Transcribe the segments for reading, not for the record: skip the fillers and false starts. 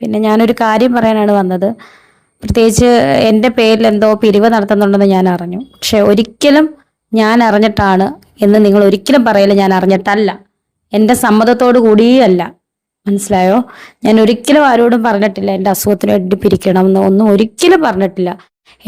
പിന്നെ ഞാനൊരു കാര്യം പറയാനാണ് വന്നത്. പ്രത്യേകിച്ച് എൻ്റെ പേരിൽ എന്തോ പിരിവ് നടത്തുന്നുണ്ടെന്ന് ഞാൻ അറിഞ്ഞു. പക്ഷെ ഒരിക്കലും ഞാൻ അറിഞ്ഞിട്ടാണ് എന്ന് നിങ്ങൾ ഒരിക്കലും പറയില്ല. ഞാൻ അറിഞ്ഞിട്ടല്ല, എൻ്റെ സമ്മതത്തോടു കൂടിയല്ല. മനസ്സിലായോ? ഞാൻ ഒരിക്കലും ആരോടും പറഞ്ഞിട്ടില്ല എൻ്റെ അസുഖത്തിന് വേണ്ടി പിരിക്കണം എന്ന്, ഒന്നും ഒരിക്കലും പറഞ്ഞിട്ടില്ല.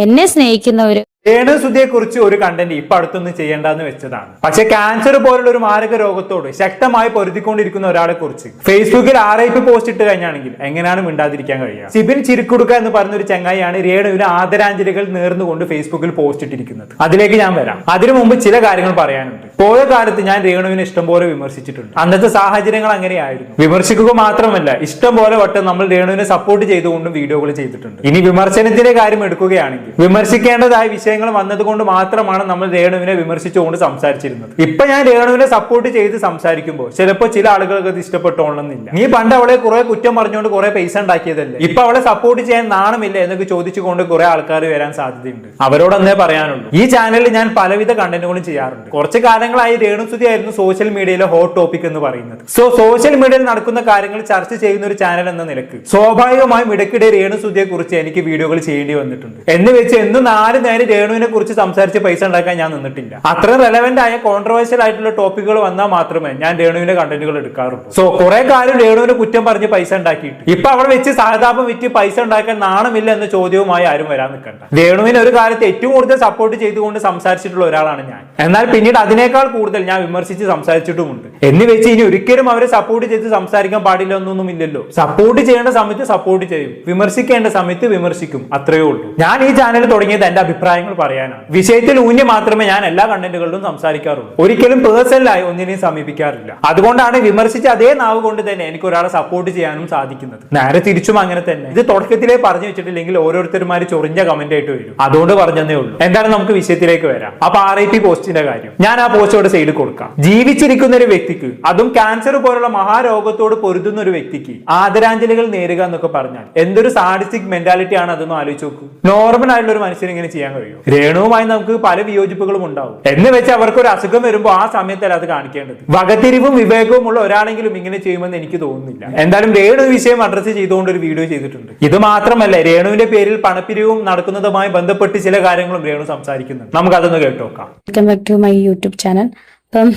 എന്നെ സ്നേഹിക്കുന്നവര് രേണുസുതിയെ കുറിച്ച് ഒരു കണ്ടന്റ് ഇപ്പൊ അടുത്തൊന്നും ചെയ്യേണ്ടെന്ന് വെച്ചതാണ്. പക്ഷെ ക്യാൻസർ പോലുള്ള ഒരു മാരക രോഗത്തോട് ശക്തമായി പൊരുതിക്കൊണ്ടിരിക്കുന്ന ഒരാളെ കുറിച്ച് ഫേസ്ബുക്കിൽ RIP പോസ്റ്റ് ഇട്ട് കഴിഞ്ഞാണെങ്കിൽ എങ്ങനെയാണ് മിണ്ടാതിരിക്കാൻ കഴിയുക? സിബിൻ ചിരിക്കുടുക്ക എന്ന് പറഞ്ഞ ഒരു ചങ്ങായിയാണ് രേണുവിന് ആദരാഞ്ജലികൾ നേർന്നുകൊണ്ട് ഫേസ്ബുക്കിൽ പോസ്റ്റ് ഇട്ടിരിക്കുന്നത്. അതിലേക്ക് ഞാൻ വരാം. അതിനു മുമ്പ് ചില കാര്യങ്ങൾ പറയാനുണ്ട്. പോയ കാലത്ത് ഞാൻ രേണുവിനെ ഇഷ്ടംപോലെ വിമർശിച്ചിട്ടുണ്ട്. അന്നത്തെ സാഹചര്യങ്ങൾ അങ്ങനെയായിരുന്നു. വിമർശിക്കുക മാത്രമല്ല, ഇഷ്ടംപോലെ വട്ടം നമ്മൾ രേണുവിനെ സപ്പോർട്ട് ചെയ്തുകൊണ്ടും വീഡിയോകൾ ചെയ്തിട്ടുണ്ട്. ഇനി വിമർശനത്തിന്റെ കാര്യം എടുക്കുകയാണെങ്കിൽ വിമർശിക്കേണ്ടതായ വിഷയങ്ങൾ വന്നതുകൊണ്ട് മാത്രമാണ് നമ്മൾ രേണുവിനെ വിമർശിച്ചുകൊണ്ട് സംസാരിച്ചിരുന്നത്. ഇപ്പൊ ഞാൻ രേണുവിനെ സപ്പോർട്ട് ചെയ്ത് സംസാരിക്കുമ്പോൾ ചിലപ്പോൾ ചില ആളുകൾക്ക് അത് ഇഷ്ടപ്പെട്ടോണമെന്നില്ല. നീ പണ്ട് അവളെ കുറെ കുറ്റം പറഞ്ഞുകൊണ്ട് കുറെ പൈസ ഉണ്ടാക്കിയതല്ലേ, ഇപ്പൊ അവളെ സപ്പോർട്ട് ചെയ്യാൻ നാണമില്ല എന്നൊക്കെ ചോദിച്ചുകൊണ്ട് കുറെ ആൾക്കാർ വരാൻ സാധ്യതയുണ്ട്. അവരോടൊന്നേ പറയാനുള്ളൂ, ഈ ചാനലിൽ ഞാൻ പലവിധ കണ്ടന്റുകളും ചെയ്യാറുണ്ട്. കുറച്ച് കാലങ്ങളായി രേണുസുതി ആയിരുന്നു സോഷ്യൽ മീഡിയയിലെ ഹോട്ട് ടോപ്പിക് എന്ന് പറയുന്നത്. സോഷ്യൽ മീഡിയയിൽ നടക്കുന്ന കാര്യങ്ങൾ ചർച്ച ചെയ്യുന്ന ഒരു ചാനൽ എന്ന നിലക്ക് സ്വാഭാവികമായും ഇടയ്ക്കിടെ രേണുസുതിയെ കുറിച്ച് എനിക്ക് വീഡിയോകൾ ചെയ്യേണ്ടി വന്നിട്ടുണ്ട്. എന്ന് വെച്ച് എന്നും 4 നേരം രേണുവിനെ കുറിച്ച് സംസാരിച്ച് പൈസ ഉണ്ടാക്കാൻ ഞാൻ നിന്നിട്ടില്ല. അത്ര റെലവെന്റ് ആയ കോൺട്രവേഴ്ഷ്യൽ ആയിട്ടുള്ള ടോപ്പിക്കുകൾ വന്നാൽ മാത്രമേ ഞാൻ രേണുവിന്റെ കണ്ടന്റുകൾ എടുക്കാറുള്ളൂ. കുറെ കാലം രേണുവിനെ കുറ്റം പറഞ്ഞ് പൈസ ഉണ്ടാക്കിയിട്ട് ഇപ്പൊ അവിടെ വെച്ച് സഹതാപം വിറ്റ് പൈസ ഉണ്ടാക്കാൻ നാണമില്ല എന്ന ചോദ്യവുമായി ആരും വരാൻ നിൽക്കണ്ട. രേണുവിനെ ഒരു കാലത്ത് ഏറ്റവും കൂടുതൽ സപ്പോർട്ട് ചെയ്തുകൊണ്ട് സംസാരിച്ചിട്ടുള്ള ഒരാളാണ് ഞാൻ. എന്നാൽ പിന്നീട് അതിനേക്കാൾ കൂടുതൽ ഞാൻ വിമർശിച്ച് സംസാരിച്ചിട്ടുമുണ്ട്. എന്ന് വെച്ച് ഇനി ഒരിക്കലും അവരെ സപ്പോർട്ട് ചെയ്ത് സംസാരിക്കാൻ പാടില്ല എന്നൊന്നും ഇല്ലല്ലോ. സപ്പോർട്ട് ചെയ്യേണ്ട സമയത്ത് സപ്പോർട്ട് ചെയ്യും, വിമർശിക്കേണ്ട സമയത്ത് വിമർശിക്കും, അത്രയേ ഉള്ളൂ. ഞാൻ ഈ ചാനൽ തുടങ്ങിയത് എന്റെ അഭിപ്രായങ്ങൾ പറയാനാണ്. വിഷയത്തിൽ ഊന്നി മാത്രമേ ഞാൻ എല്ലാ കണ്ടന്റുകളിലും സംസാരിക്കാറുള്ളൂ. ഒരിക്കലും പേഴ്സണലായി ഒന്നിനെയും സമീപിക്കാറില്ല. അതുകൊണ്ടാണ് വിമർശിച്ച അതേ നാവ് കൊണ്ട് തന്നെ എനിക്ക് ഒരാളെ സപ്പോർട്ട് ചെയ്യാനും സാധിക്കുന്നത്. നേരെ തിരിച്ചും അങ്ങനെ തന്നെ. ഇത് തുടക്കത്തിലേ പറഞ്ഞു വെച്ചിട്ടില്ലെങ്കിൽ ഓരോരുത്തരുമാര് ചൊറിഞ്ഞ കമന്റ് ആയിട്ട് വരും. അതുകൊണ്ട് പറഞ്ഞതേ ഉള്ളൂ. എന്താണ്, നമുക്ക് വിഷയത്തിലേക്ക് വരാം. അപ്പൊ RIP പോസ്റ്റിന്റെ കാര്യം ഞാൻ ആ പോസ്റ്റോടെ സൈഡിൽ കൊടുക്കാം. ജീവിച്ചിരിക്കുന്ന ഒരു വ്യക്തിക്ക്, അതും ക്യാൻസർ പോലുള്ള മഹാരോഗത്തോട് പൊരുതുന്ന ഒരു വ്യക്തിക്ക് ആദരാഞ്ജലികൾ നേരുക എന്നൊക്കെ പറഞ്ഞാൽ എന്തൊരു സാഡിസ്റ്റിക് മെന്റാലിറ്റി ആണ് അതൊന്നും ആലോചിച്ച് നോക്കൂ. നോർമൽ ആയിട്ടുള്ള ഒരു മനുഷ്യന് ഇങ്ങനെ ചെയ്യാൻ കഴിയും? രേണുവുമായി നമുക്ക് പല വിയോജിപ്പുകളും ഉണ്ടാവും. എന്ന് വെച്ച് അവർക്ക് ഒരു അസുഖം വരുമ്പോൾ ആ സമയത്തല്ല അത് കാണിക്കേണ്ടത്. വകതിരിവും വിവേകവും ഉള്ള ഒരാളെങ്കിലും ഇങ്ങനെ ചെയ്യുമെന്ന് എനിക്ക് തോന്നുന്നില്ല. എന്തായാലും രേണു വിഷയം അഡ്രസ് ചെയ്തുകൊണ്ട് ഒരു വീഡിയോ ചെയ്തിട്ടുണ്ട്. ഇത് മാത്രമല്ല, രേണുവിന്റെ പേരിൽ പണപ്പിരിവും നടക്കുന്നതുമായി ബന്ധപ്പെട്ട് ചില കാര്യങ്ങളും രേണു സംസാരിക്കുന്നുണ്ട്. നമുക്ക് അതൊന്ന് കേട്ടോക്കാം. Welcome back to my YouTube channel. ഇപ്പം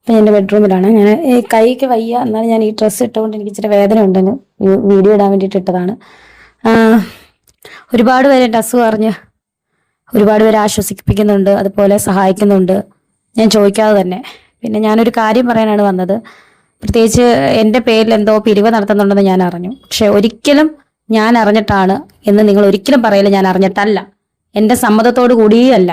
എൻ്റെ ബെഡ്റൂമിലാണ്. ഞാൻ കൈക്ക് വയ്യ, എന്നാലും ഞാൻ ഈ ഡ്രസ്സ് ഇട്ടുകൊണ്ട് എനിക്ക് ഇച്ചിരി വേദന ഉണ്ടെന്ന് വീഡിയോ ഇടാൻ വേണ്ടിയിട്ട് ഇട്ടതാണ്. ഒരുപാട് പേര് എൻ്റെ അസുഖം അറിഞ്ഞ് ഒരുപാട് പേര് ആശ്വസിപ്പിക്കുന്നുണ്ട്, അതുപോലെ സഹായിക്കുന്നുണ്ട്, ഞാൻ ചോദിക്കാതെ തന്നെ. പിന്നെ ഞാനൊരു കാര്യം പറയാനാണ് വന്നത്. പ്രത്യേകിച്ച് എൻ്റെ പേരിൽ എന്തോ പിരിവ് നടത്തുന്നുണ്ടെന്ന് ഞാൻ അറിഞ്ഞു. പക്ഷെ ഒരിക്കലും ഞാൻ അറിഞ്ഞിട്ടാണ് എന്ന് നിങ്ങൾ ഒരിക്കലും പറയില്ല. ഞാൻ അറിഞ്ഞിട്ടല്ല, എൻ്റെ സമ്മതത്തോടു കൂടിയല്ല.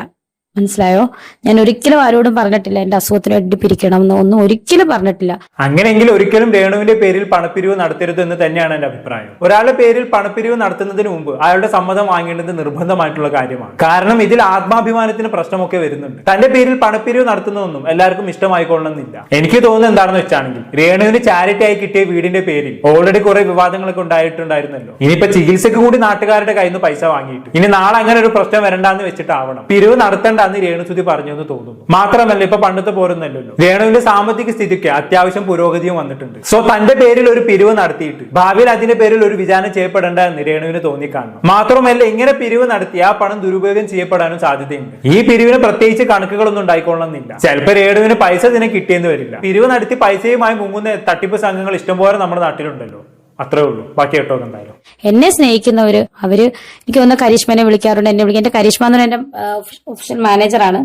മനസ്സിലായോ? ഞാൻ ഒരിക്കലും ആരോടും പറഞ്ഞിട്ടില്ല എൻ്റെ അസുഖത്തിന് വേണ്ടി പിരിക്കണം എന്ന്, ഒന്നും ഒരിക്കലും പറഞ്ഞിട്ടില്ല. അങ്ങനെയെങ്കിൽ ഒരിക്കലും രേണുവിന്റെ പേരിൽ പണപ്പിരിവ് നടത്തരുത് എന്ന് തന്നെയാണ് എന്റെ അഭിപ്രായം. ഒരാളുടെ പേരിൽ പണപ്പിരിവ് നടത്തുന്നതിന് മുമ്പ് അയാളുടെ സമ്മതം വാങ്ങേണ്ടത് നിർബന്ധമായിട്ടുള്ള കാര്യമാണ്. കാരണം ഇതിൽ ആത്മാഭിമാനത്തിന് പ്രശ്നമൊക്കെ വരുന്നുണ്ട്. തന്റെ പേരിൽ പണപ്പിരിവ് നടത്തുന്നതൊന്നും എല്ലാവർക്കും ഇഷ്ടമായിക്കൊള്ളണമെന്നില്ല. എനിക്ക് തോന്നുന്നത് എന്താണെന്ന് വെച്ചാണെങ്കിൽ രേണുവിന് ചാരിറ്റി ആയി കിട്ടിയ വീടിന്റെ പേരിൽ ഓൾറെഡി കുറെ വിവാദങ്ങളൊക്കെ ഉണ്ടായിട്ടുണ്ടായിരുന്നല്ലോ. ഇനിയിപ്പോ ചികിത്സക്ക് കൂടി നാട്ടുകാരുടെ കയ്യിൽ നിന്ന് പൈസ വാങ്ങിയിട്ട് ഇനി നാളെ അങ്ങനെ ഒരു പ്രശ്നം വരണ്ടെന്ന് വെച്ചിട്ടാവണം പിരിവ് നടത്തേണ്ട അന്ന് രേണുസുതി പറഞ്ഞു എന്ന് തോന്നുന്നു. മാത്രമല്ല, ഇപ്പൊ പണ്ടത്തെ പോരൊന്നല്ലോ. രേണുവിന്റെ സാമ്പത്തിക സ്ഥിതിക്ക് അത്യാവശ്യം പുരോഗതിയും വന്നിട്ടുണ്ട്. തന്റെ പേരിൽ ഒരു പിരിവ് നടത്തിയിട്ട് ഭാവിയിൽ അതിന്റെ പേരിൽ ഒരു വിചാരണ ചെയ്യപ്പെടേണ്ട എന്ന് രേണുവിന് തോന്നിക്കാണുന്നു. മാത്രമല്ല, ഇങ്ങനെ പിരിവ് നടത്തി ആ പണം ദുരുപയോഗം ചെയ്യപ്പെടാനും സാധ്യതയുണ്ട്. ഈ പിരിവിന് പ്രത്യേകിച്ച് കണക്കുകളൊന്നും ഉണ്ടായിക്കൊള്ളണമെന്നില്ല. ചിലപ്പോൾ രേണുവിന് പൈസ ഇതിനെ കിട്ടിയെന്ന് വരില്ല. പിരിവ് നടത്തി പൈസയുമായി മുങ്ങുന്ന തട്ടിപ്പ് സംഘങ്ങൾ ഇഷ്ടംപോലെ നമ്മുടെ നാട്ടിലുണ്ടല്ലോ. അത്രേ ഉള്ളൂ. ബാക്കി കേട്ടോ. എന്തായാലും എന്നെ സ്നേഹിക്കുന്നവര് എനിക്ക് തോന്നുന്ന കരിഷ്മനെ വിളിക്കാറുണ്ട്. എന്നെ വിളിക്കാൻ. എന്റെ കരിഷ്മ എന്ന് പറഞ്ഞാൽ എന്റെ ഒഫീഷ്യൽ മാനേജറാണ്.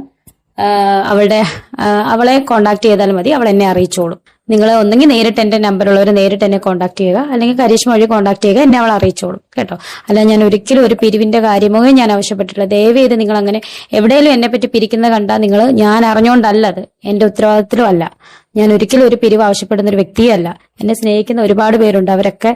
അവളെ കോണ്ടാക്ട് ചെയ്താൽ മതി, അവൾ എന്നെ അറിയിച്ചോളും. നിങ്ങൾ ഒന്നെങ്കിൽ നേരിട്ട് എന്റെ നമ്പറുള്ളവർ നേരിട്ട് എന്നെ കോണ്ടാക്ട് ചെയ്യുക, അല്ലെങ്കിൽ കരിഷ്മ വഴി കോണ്ടാക്ട് ചെയ്യുക, എന്നെ അവൾ അറിയിച്ചോളും കേട്ടോ. അല്ല, ഞാൻ ഒരിക്കലും ഒരു പിരിവിന്റെ കാര്യമോ ഞാൻ ആവശ്യപ്പെട്ടിട്ടില്ല. ദയവേത് നിങ്ങൾ അങ്ങനെ എവിടെയെങ്കിലും എന്നെ പറ്റി പിരിക്കുന്നത് കണ്ടാൽ നിങ്ങൾ, ഞാൻ അറിഞ്ഞുകൊണ്ടല്ല, അത് എന്റെ ഉത്തരവാദിത്തത്തിലും അല്ല. ഞാൻ ഒരിക്കലും ഒരു പിരിവ് ആവശ്യപ്പെടുന്ന ഒരു വ്യക്തിയല്ല. എന്നെ സ്നേഹിക്കുന്ന ഒരുപാട് പേരുണ്ട്. അവരൊക്കെ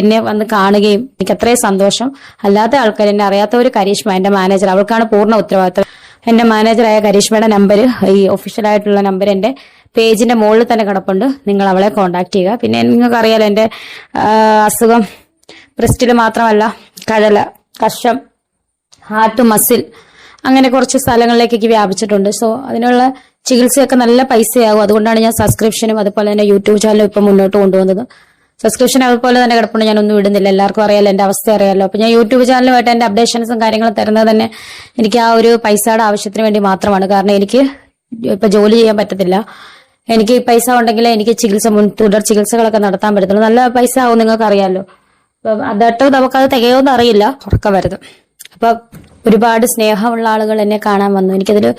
എന്നെ വന്ന് കാണുകയും എനിക്ക് അത്രയും സന്തോഷം. അല്ലാത്ത ആൾക്കാർ, എന്നെ അറിയാത്തവർ, കരിഷ്മ എന്റെ മാനേജർ, അവൾക്കാണ് പൂർണ്ണ ഉത്തരവാദിത്തം. എന്റെ മാനേജറായ കരിഷ്മയുടെ നമ്പർ, ഈ ഒഫീഷ്യലായിട്ടുള്ള നമ്പർ എന്റെ പേജിന്റെ മുകളിൽ തന്നെ കിടപ്പുണ്ട്. നിങ്ങൾ അവളെ കോണ്ടാക്ട് ചെയ്യുക. പിന്നെ നിങ്ങൾക്ക് അറിയാലോ, എന്റെ അസുഖം ബ്രസ്റ്റിൽ മാത്രമല്ല, കഴല, കഷം, ഹാർട്ട്, മസിൽ, അങ്ങനെ കുറച്ച് സ്ഥലങ്ങളിലേക്കൊക്കെ വ്യാപിച്ചിട്ടുണ്ട്. അതിനുള്ള ചികിത്സയൊക്കെ നല്ല പൈസയാകും. അതുകൊണ്ടാണ് ഞാൻ സബ്സ്ക്രിപ്ഷനും അതുപോലെ തന്നെ യൂട്യൂബ് ചാനലും ഇപ്പം മുന്നോട്ട് കൊണ്ടുവന്നത്. സബ്സ്ക്രിപ്ഷൻ അതുപോലെ തന്നെ കിടപ്പുണ്ട്, ഞാനൊന്നും ഇടുന്നില്ല. എല്ലാവർക്കും അറിയാലോ, എന്റെ അവസ്ഥ അറിയാലോ. അപ്പൊ ഞാൻ യൂട്യൂബ് ചാനലുമായിട്ട് എന്റെ അപ്ഡേഷൻസും കാര്യങ്ങളും തരുന്നത് തന്നെ എനിക്ക് ആ ഒരു പൈസയുടെ ആവശ്യത്തിന് വേണ്ടി മാത്രമാണ്. കാരണം എനിക്ക് ഇപ്പൊ ജോലി ചെയ്യാൻ പറ്റത്തില്ല. എനിക്ക് ഈ പൈസ ഉണ്ടെങ്കിൽ എനിക്ക് തുടർ ചികിത്സകളൊക്കെ നടത്താൻ പറ്റത്തുള്ളൂ. നല്ല പൈസ ആവും, നിങ്ങൾക്ക് അറിയാലോ. അപ്പൊ അതൊട്ട് നമുക്കത് തികയോന്ന് അറിയില്ല, ഉറക്കം വരുത്. അപ്പൊ ഒരുപാട് സ്നേഹമുള്ള ആളുകൾ എന്നെ കാണാൻ വന്നു. എനിക്കതില്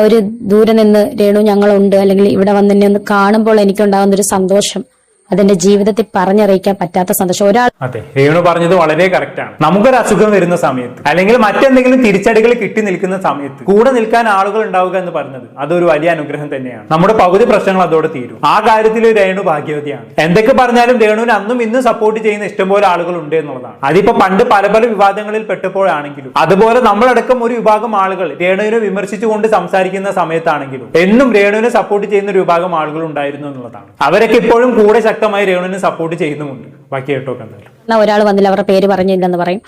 ഒരു ദൂരെ നിന്ന് രേണു ഞങ്ങളുണ്ട്, അല്ലെങ്കിൽ ഇവിടെ വന്ന് എന്നെ ഒന്ന് കാണുമ്പോൾ എനിക്കുണ്ടാകുന്ന ഒരു സന്തോഷം, അതെന്റെ ജീവിതത്തിൽ പറഞ്ഞറിയിക്കാൻ പറ്റാത്ത സന്തോഷം. അതെ, രേണു പറഞ്ഞത് വളരെ കറക്റ്റ് ആണ്. നമുക്കൊരു അസുഖം വരുന്ന സമയത്ത് അല്ലെങ്കിൽ മറ്റെന്തെങ്കിലും തിരിച്ചടികൾ കിട്ടി നിൽക്കുന്ന സമയത്ത് കൂടെ നിൽക്കാൻ ആളുകൾ ഉണ്ടാവുക എന്ന് പറഞ്ഞത് അതൊരു വലിയ അനുഗ്രഹം തന്നെയാണ്. നമ്മുടെ പകുതി പ്രശ്നങ്ങൾ അതോടെ തീരും. ആ കാര്യത്തിൽ രേണു ഭാഗ്യവതിയാണ്. എന്തൊക്കെ പറഞ്ഞാലും രേണുവിന് അന്നും ഇന്നും സപ്പോർട്ട് ചെയ്യുന്ന ഇഷ്ടംപോലെ ആളുകൾ ഉണ്ട് എന്നുള്ളതാണ്. അതിപ്പോ പണ്ട് പല പല വിവാദങ്ങളിൽ പെട്ടപ്പോഴാണെങ്കിലും, അതുപോലെ നമ്മളടക്കം ഒരു വിഭാഗം ആളുകൾ രേണുവിനെ വിമർശിച്ചുകൊണ്ട് സംസാരിക്കുന്ന സമയത്താണെങ്കിലും എന്നും രേണുവിനെ സപ്പോർട്ട് ചെയ്യുന്ന ഒരു വിഭാഗം ആളുകൾ ഉണ്ടായിരുന്നു എന്നുള്ളതാണ്. അവരൊക്കെ ഇപ്പോഴും കൂടെ ശക്തമായി രേണുവിനെ സപ്പോർട്ട് ചെയ്യുന്നുമുണ്ട്. ബാക്കി കേട്ടോക്കെ എന്തായാലും ഒരാൾ വന്നില്ല, അവരുടെ പേര് പറഞ്ഞില്ലെന്ന് പറയും.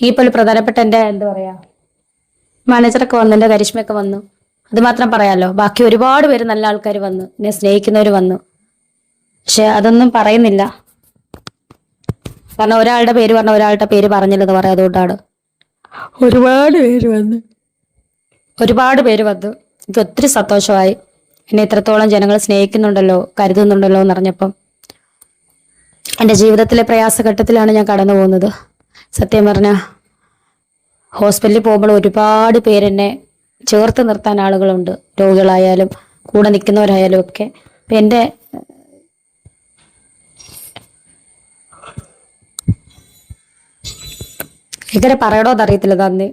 ഈ പോലെ പ്രധാനപ്പെട്ട എന്റെ എന്താ പറയാ മാനേജറൊക്കെ വന്നു, എന്റെ കരിഷ്മയൊക്കെ വന്നു, അത് മാത്രം പറയാലോ. ബാക്കി ഒരുപാട് പേര് നല്ല ആൾക്കാർ വന്നു, എന്നെ സ്നേഹിക്കുന്നവർ വന്നു. പക്ഷെ അതൊന്നും പറയുന്നില്ല. കാരണം ഒരാളുടെ പേര് പറഞ്ഞ ഒരാളുടെ പേര് പറഞ്ഞില്ലെന്ന് പറയാം. അതുകൊണ്ടാണ് ഒരുപാട് പേര് വന്നു. എനിക്ക് ഒത്തിരി സന്തോഷമായി. എന്നെ ഇത്രത്തോളം ജനങ്ങൾ സ്നേഹിക്കുന്നുണ്ടല്ലോ, കരുതുന്നുണ്ടല്ലോ എന്നറിഞ്ഞപ്പം. എൻ്റെ ജീവിതത്തിലെ പ്രയാസഘട്ടത്തിലാണ് ഞാൻ കടന്നു പോകുന്നത്. സത്യം പറഞ്ഞാൽ ഹോസ്പിറ്റലിൽ പോകുമ്പോൾ ഒരുപാട് പേരെന്നെ ചേർത്ത് നിർത്താൻ ആളുകളുണ്ട്, രോഗികളായാലും കൂടെ നിൽക്കുന്നവരായാലും ഒക്കെ. അപ്പം എൻ്റെ ഇങ്ങനെ പറയണോന്ന് അറിയത്തില്ല. നന്ദി.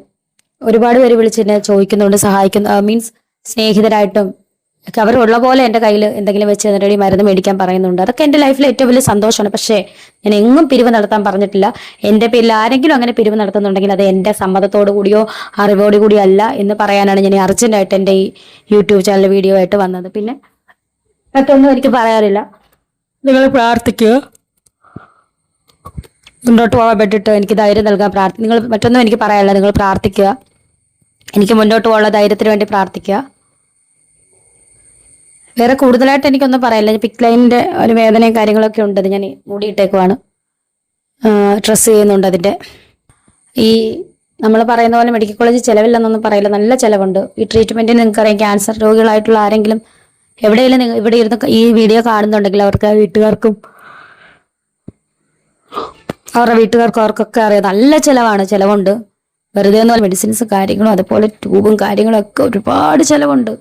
ഒരുപാട് പേര് വിളിച്ച് എന്നെ ചോദിക്കുന്നുണ്ട്, സഹായിക്കുന്നു, മീൻസ് സ്നേഹിതരായിട്ടും ഒക്കെ. അവരുള്ള പോലെ എൻ്റെ കയ്യിൽ എന്തെങ്കിലും വെച്ച് തന്നിട്ട് മരുന്ന് മേടിക്കാൻ പറയുന്നുണ്ട്. അതൊക്കെ എൻ്റെ ലൈഫിലെ ഏറ്റവും വലിയ സന്തോഷമാണ്. പക്ഷേ ഞാൻ എങ്ങും പിരിവ് നടത്താൻ പറഞ്ഞിട്ടില്ല. എൻ്റെ പേരിൽ ആരെങ്കിലും അങ്ങനെ പിരിവ് നടത്തുന്നുണ്ടെങ്കിൽ അത് എൻ്റെ സമ്മതത്തോടു കൂടിയോ അറിവോടു കൂടിയോ അല്ല എന്ന് പറയാനാണ് ഞാൻ അർജന്റായിട്ട് എൻ്റെ ഈ യൂട്യൂബ് ചാനൽ വീഡിയോ ആയിട്ട് വന്നത്. പിന്നെ മറ്റൊന്നും എനിക്ക് പറയാറില്ല. നിങ്ങൾ പ്രാർത്ഥിക്കുക, മുന്നോട്ട് പോകാൻ വേണ്ടിയിട്ട് എനിക്ക് ധൈര്യം നൽകാൻ നിങ്ങൾ മറ്റൊന്നും എനിക്ക് പറയാനില്ല. നിങ്ങൾ പ്രാർത്ഥിക്കുക, എനിക്ക് മുന്നോട്ട് പോകാനുള്ള ധൈര്യത്തിന് വേണ്ടി പ്രാർത്ഥിക്കുക. വേറെ കൂടുതലായിട്ട് എനിക്കൊന്നും പറയാനില്ല. പിക് ലൈനിന്റെ ഒരു വേദനയും കാര്യങ്ങളൊക്കെ ഉണ്ട്. അത് ഞാൻ മൂടിയിട്ടേക്കുവാണ്, ഡ്രസ്സ് ചെയ്യുന്നുണ്ട്. അതിൻ്റെ ഈ നമ്മൾ പറയുന്ന പോലെ മെഡിക്കൽ കോളേജിൽ ചിലവില്ലെന്നൊന്നും പറയില്ല, നല്ല ചിലവുണ്ട്. ഈ ട്രീറ്റ്മെന്റിന് നിങ്ങൾക്കറിയാം, ക്യാൻസർ രോഗികളായിട്ടുള്ള ആരെങ്കിലും എവിടെയെങ്കിലും നിങ്ങൾ ഇവിടെ ഇരുന്ന് ഈ വീഡിയോ കാണുന്നുണ്ടെങ്കിൽ അവർക്ക് വീട്ടുകാർക്കും അവരുടെ വീട്ടുകാർക്കും അവർക്കൊക്കെ അറിയാം, നല്ല ചിലവുണ്ട്. വെറുതെ ഒന്നും മെഡിസിൻസും കാര്യങ്ങളും അതുപോലെ ട്യൂബും കാര്യങ്ങളും ഒക്കെ ഒരുപാട് ചിലവുണ്ട്.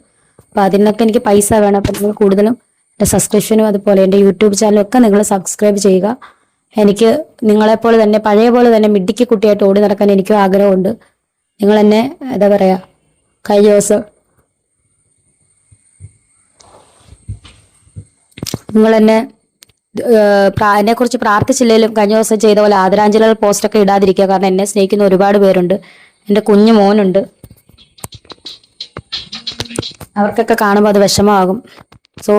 അപ്പം അതിനൊക്കെ എനിക്ക് പൈസ വേണം. അപ്പം നിങ്ങൾ കൂടുതലും എൻ്റെ സബ്സ്ക്രിപ്ഷനും അതുപോലെ എൻ്റെ യൂട്യൂബ് ചാനലും ഒക്കെ നിങ്ങൾ സബ്സ്ക്രൈബ് ചെയ്യുക. എനിക്ക് നിങ്ങളെപ്പോലെ തന്നെ പഴയ പോലെ തന്നെ മിടുക്കി കുട്ടിയായിട്ട് ഓടി നടക്കാൻ എനിക്കും ആഗ്രഹമുണ്ട്. നിങ്ങൾ എന്നെ എന്താ പറയുക, കഴിഞ്ഞ ദിവസം നിങ്ങൾ എന്നെ കുറിച്ച് പ്രാർത്ഥിച്ചില്ലെങ്കിലും കഴിഞ്ഞ ദിവസം ചെയ്ത പോലെ ആദരാഞ്ജലികൾ പോസ്റ്റൊക്കെ ഇടാതിരിക്കുക. കാരണം എന്നെ സ്നേഹിക്കുന്ന ഒരുപാട് പേരുണ്ട്. എൻ്റെ കുഞ്ഞു മോനുണ്ട്, അവർക്കൊക്കെ കാണുമ്പോൾ അത് വിഷമമാകും. സോ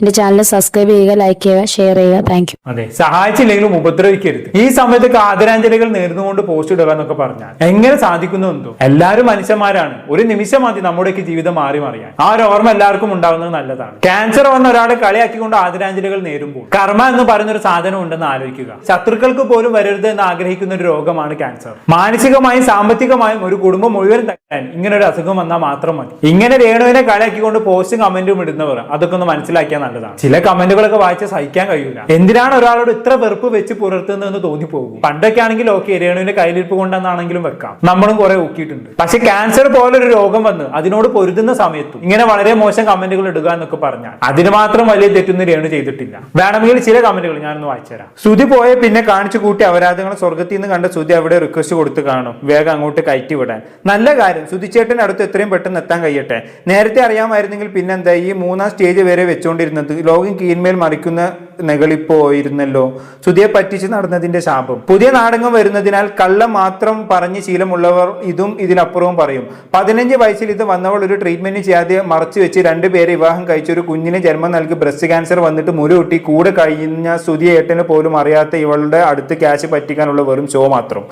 എന്റെ ചാനൽ സബ്സ്ക്രൈബ് ചെയ്യുക, ലൈക്ക് ചെയ്യുക, ഷെയർ ചെയ്യുക. Thank you. അതെ, സഹായിച്ചില്ലെങ്കിലും ഉപദ്രവിക്കരുത്. ഈ സമയത്ത് ആദരാഞ്ജലികൾ നേർന്നുകൊണ്ട് പോസ്റ്റ് ഇടുക എന്നൊക്കെ പറഞ്ഞാൽ എങ്ങനെ സാധിക്കുന്നു എന്തോ. എല്ലാവരും മനുഷ്യന്മാരാണ്. ഒരു നിമിഷം മതി നമ്മുടെയൊക്കെ ജീവിതം മാറി മറിയാൻ. ആ ഒരു ഓർമ്മ എല്ലാവർക്കും ഉണ്ടാവുന്നത് നല്ലതാണ്. ക്യാൻസർ വന്ന ഒരാളെ കളിയാക്കിക്കൊണ്ട് ആദരാഞ്ജലികൾ നേരുമ്പോൾ കർമ്മ എന്ന് പറയുന്ന ഒരു സാധനം ഉണ്ടെന്ന് ആലോചിക്കുക. ശത്രുക്കൾക്ക് പോലും വരരുത് എന്ന് ആഗ്രഹിക്കുന്ന ഒരു രോഗമാണ് ക്യാൻസർ. മാനസികമായും സാമ്പത്തികമായും ഒരു കുടുംബം മുഴുവൻ തകരാൻ ഇങ്ങനെ ഒരു അസുഖം വന്നാൽ മാത്രം മതി. ഇങ്ങനെ രേണുവിനെ കളിയാക്കിക്കൊണ്ട് പോസ്റ്റും കമന്റും ഇടുന്നവർ അതൊക്കെ ഒന്ന് മനസ്സിലാക്കിയാൽ നല്ലതാണ്. ചില കമന്റുകളൊക്കെ വായിച്ച് സഹിക്കാൻ കഴിയൂല. എന്തിനാണ് ഒരാളോട് ഇത്ര വെറുപ്പ് വെച്ച് പുലർത്തുന്നതെന്ന് തോന്നിപ്പോകും. പണ്ടൊക്കെ ആണെങ്കിൽ ഓക്കെ, രേണുവിന്റെ കയ്യിലിരിപ്പ് കൊണ്ടെന്നാണെങ്കിലും വെക്കാം, നമ്മളും കുറെ ഊക്കിയിട്ടുണ്ട്. പക്ഷെ ക്യാൻസർ പോലൊരു രോഗം വന്ന് അതിനോട് പൊരുതുന്ന സമയത്തും ഇങ്ങനെ വളരെ മോശം കമന്റുകൾ ഇടുക എന്നൊക്കെ പറഞ്ഞാൽ അതിന് മാത്രം വലിയ തെറ്റൊന്നും രേണു ചെയ്തിട്ടില്ല. വേണമെങ്കിൽ ചില കമന്റുകൾ ഞാനൊന്ന് വായിച്ചുതരാം. ശ്രുതി പോയ പിന്നെ കാണിച്ചു കൂട്ടി അപരാധങ്ങൾ സ്വർഗത്തിൽ നിന്ന് കണ്ട ശ്രുതി അവിടെ റിക്വസ്റ്റ് കൊടുത്ത് കാണും, വേഗം അങ്ങോട്ട് കയറ്റി വിടാൻ. നല്ല കാര്യം, ശ്രുതിച്ചേട്ടൻ അടുത്ത് എത്രയും പെട്ടെന്ന് എത്താൻ കഴിയട്ടെ. നേരത്തെ അറിയാമായിരുന്നെങ്കിൽ പിന്നെന്താ ഈ 3ാം സ്റ്റേജ് വരെ വെച്ചോണ്ടിരുന്നത്. ലോകം കീഴ്മേൽ മറിക്കുന്ന നെകളിപ്പോയിരുന്നല്ലോ ശ്രുതിയെ പറ്റിച്ച് നടന്നതിന്റെ ശാപം. പുതിയ നാടകം വരുന്നതിനാൽ കള്ളം മാത്രം പറഞ്ഞ് ശീലമുള്ളവർ ഇതും ഇതിനപ്പുറവും പറയും. 15 വയസ്സിൽ ഇത് വന്നവൾ ഒരു ട്രീറ്റ്മെന്റ് ചെയ്യാതെ മറച്ചു വെച്ച് 2 പേരെ വിവാഹം കഴിച്ച ഒരു കുഞ്ഞിന് ജന്മം നൽകി ബ്രസ്റ്റ് ക്യാൻസർ വന്നിട്ട് മുരുകൂട്ടി കൂടെ കഴിഞ്ഞ ശ്രുതി ഏട്ടന് പോലും അറിയാത്ത ഇവളുടെ അടുത്ത് ക്യാഷ് പറ്റിക്കാനുള്ള വെറും ഷോ മാത്രം.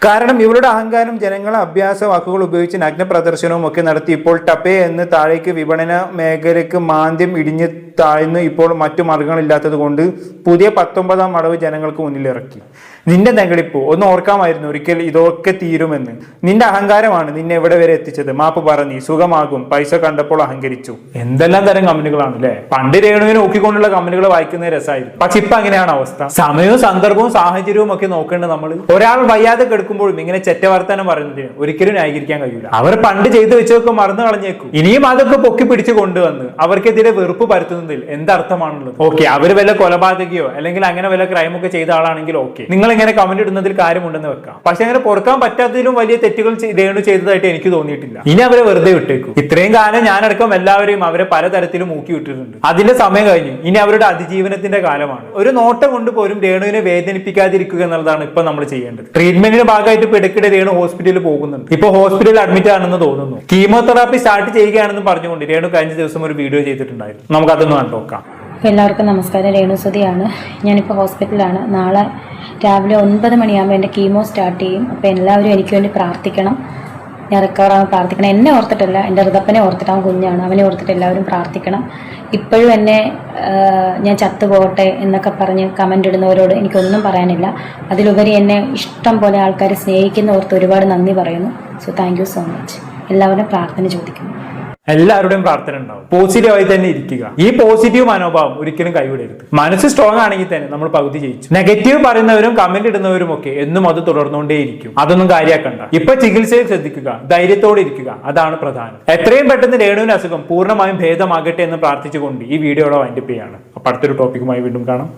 കാരണം ഇവളുടെ അഹങ്കാരം ജനങ്ങളെ അഭ്യാസ വാക്കുകൾ ഉപയോഗിച്ച് ഉപയോഗിച്ച് നഗ്ന പ്രദർശനവും ഒക്കെ നടത്തി ഇപ്പോൾ ടപ്പേ എന്ന് താഴേക്ക് വിപണന മേഖലയ്ക്ക് മാന്ദ്യം ഇടിഞ്ഞ് താഴ്ന്നു. ഇപ്പോൾ മറ്റു മാർഗങ്ങളില്ലാത്തത് കൊണ്ട് പുതിയ 19ാം അടവ് ജനങ്ങൾക്ക് മുന്നിൽ ഇറക്കി. നിന്റെ നെഗളിപ്പോ ഒന്ന് ഓർക്കാമായിരുന്നു ഒരിക്കൽ ഇതൊക്കെ തീരുമെന്ന്. നിന്റെ അഹങ്കാരമാണ് നിന്നെ എവിടെ വരെ എത്തിച്ചത്. മാപ്പ് പറഞ്ഞി സുഖമാകും, പൈസ കണ്ടപ്പോൾ അഹങ്കരിച്ചു. എന്തെല്ലാം തരം കമന്റുകളാണ് അല്ലെ. പണ്ട് രേണുവിനെ നോക്കിക്കൊണ്ടുള്ള കമന്റുകൾ വായിക്കുന്ന രസമായിരുന്നു. പക്ഷെ ഇപ്പൊ അങ്ങനെയാണ് അവസ്ഥ. സമയവും സന്ദർഭവും സാഹചര്യവും ഒക്കെ നോക്കേണ്ട നമ്മൾ. ഒരാൾ വയ്യാതെ കിടക്കുമ്പോഴും ഇങ്ങനെ ചെറ്റ വർത്താനം പറയുന്നതിന് ഒരിക്കലും ന്യായീകരിക്കാൻ കഴിയില്ല. അവർ പണ്ട് ചെയ്തു വെച്ചതൊക്കെ മറന്നു കളഞ്ഞേക്കും. ഇനിയും അതൊക്കെ പൊക്കി പിടിച്ച് കൊണ്ടുവന്ന് അവർക്കെതിരെ വെറുപ്പ് പരത്തുന്നതിൽ എന്തർത്ഥമാണുള്ളത്? ഓക്കെ, അവര് വല്ല കൊലപാതകയോ അല്ലെങ്കിൽ അങ്ങനെ വല്ല ക്രൈമൊക്കെ ചെയ്ത ആളാണെങ്കിൽ ഓക്കെ, നിങ്ങൾ ഇങ്ങനെ കമന്റ് ഇടുന്നതിൽ കാര്യമുണ്ടെന്ന് വെക്കാം. പക്ഷെ അങ്ങനെ പൊറുക്കാൻ പറ്റാത്തതിലും വലിയ തെറ്റുകൾ രേണു ചെയ്തതായിട്ട് എനിക്ക് തോന്നിയിട്ടില്ല. ഇനി അവരെ വെറുതെ വിട്ടേക്കും. ഇത്രയും കാലം ഞാനടക്കം എല്ലാവരെയും അവരെ പലതരത്തിലും മൂക്കി വിട്ടിട്ടുണ്ട്. അതിന്റെ സമയം കഴിഞ്ഞു. ഇനി അവരുടെ അതിജീവനത്തിന്റെ കാലമാണ്. ഒരു നോട്ടം കൊണ്ട് പോലും രേണുവിനെ വേദനിപ്പിക്കാതിരിക്കുക എന്നുള്ളതാണ് ഇപ്പൊ നമ്മൾ ചെയ്യേണ്ടത്. ട്രീറ്റ്മെന്റിന്റെ ഭാഗമായിട്ട് ഇപ്പൊ ഇടയ്ക്കിടെ രേണു ഹോസ്പിറ്റലിൽ പോകുന്നുണ്ട്. ഇപ്പൊ ഹോസ്പിറ്റലിൽ അഡ്മിറ്റ് ആണെന്ന് തോന്നുന്നു. കീമോതെറാപ്പി സ്റ്റാർട്ട് ചെയ്യുകയാണെന്ന് പറഞ്ഞുകൊണ്ട് രേണു കഴിഞ്ഞ ദിവസം ഒരു വീഡിയോ ചെയ്തിട്ടുണ്ടായിരുന്നു. നമുക്കതൊന്ന് കണ്ടോക്കാം. എല്ലാവർക്കും നമസ്കാരം. രേണുസുതിയാണ്. ഞാനിപ്പോൾ ഹോസ്പിറ്റലിലാണ്. നാളെ രാവിലെ 9 മണിയാകുമ്പോൾ എൻ്റെ കീമോ സ്റ്റാർട്ട് ചെയ്യും. അപ്പോൾ എല്ലാവരും എനിക്ക് വേണ്ടി പ്രാർത്ഥിക്കണം. ഞാൻ റിക്കവറാകാൻ പ്രാർത്ഥിക്കണം. എന്നെ ഓർത്തിട്ടല്ല, എൻ്റെ ഋതപ്പനെ ഓർത്തിട്ട്. അവൻ കുഞ്ഞാണ്, അവനെ ഓർത്തിട്ട് എല്ലാവരും പ്രാർത്ഥിക്കണം. ഇപ്പോഴും എന്നെ ഞാൻ ചത്തുപോകട്ടെ എന്നൊക്കെ പറഞ്ഞ് കമൻ്റ് ഇടുന്നവരോട് എനിക്കൊന്നും പറയാനില്ല. അതിലുപരി എന്നെ ഇഷ്ടം പോലെ ആൾക്കാർ സ്നേഹിക്കുന്നവർക്ക് ഒരുപാട് നന്ദി പറയുന്നു. So thank you so much. എല്ലാവരും പ്രാർത്ഥന ചോദിക്കുന്നു. എല്ലാവരുടെയും പ്രാർത്ഥന ഉണ്ടാവും. പോസിറ്റീവായി തന്നെ ഇരിക്കുക. ഈ പോസിറ്റീവ് മനോഭാവം ഒരിക്കലും കൈവിടരുത്. മനസ്സ് സ്ട്രോങ് ആണെങ്കിൽ തന്നെ നമ്മൾ പകുതി ജയിച്ചു. നെഗറ്റീവ് പറയുന്നവരും കമന്റ് ഇടുന്നവരും ഒക്കെ എന്നും അത് തുടർന്നുകൊണ്ടേയിരിക്കും. അതൊന്നും കാര്യമാക്കണ്ട. ഇപ്പൊ ചികിത്സയിൽ ശ്രദ്ധിക്കുക, ധൈര്യത്തോടെ ഇരിക്കുക, അതാണ് പ്രധാനം. എത്രയും പെട്ടെന്ന് രേണുവിന്റെ അസുഖം പൂർണ്ണമായും ഭേദമാകട്ടെ എന്ന് പ്രാർത്ഥിച്ചുകൊണ്ട് ഈ വീഡിയോയുടെ വൈൻഡപ്പ് ചെയ്യാണ്. അപ്പൊ അടുത്തൊരു ടോപ്പിക്കുമായി വീണ്ടും കാണാം.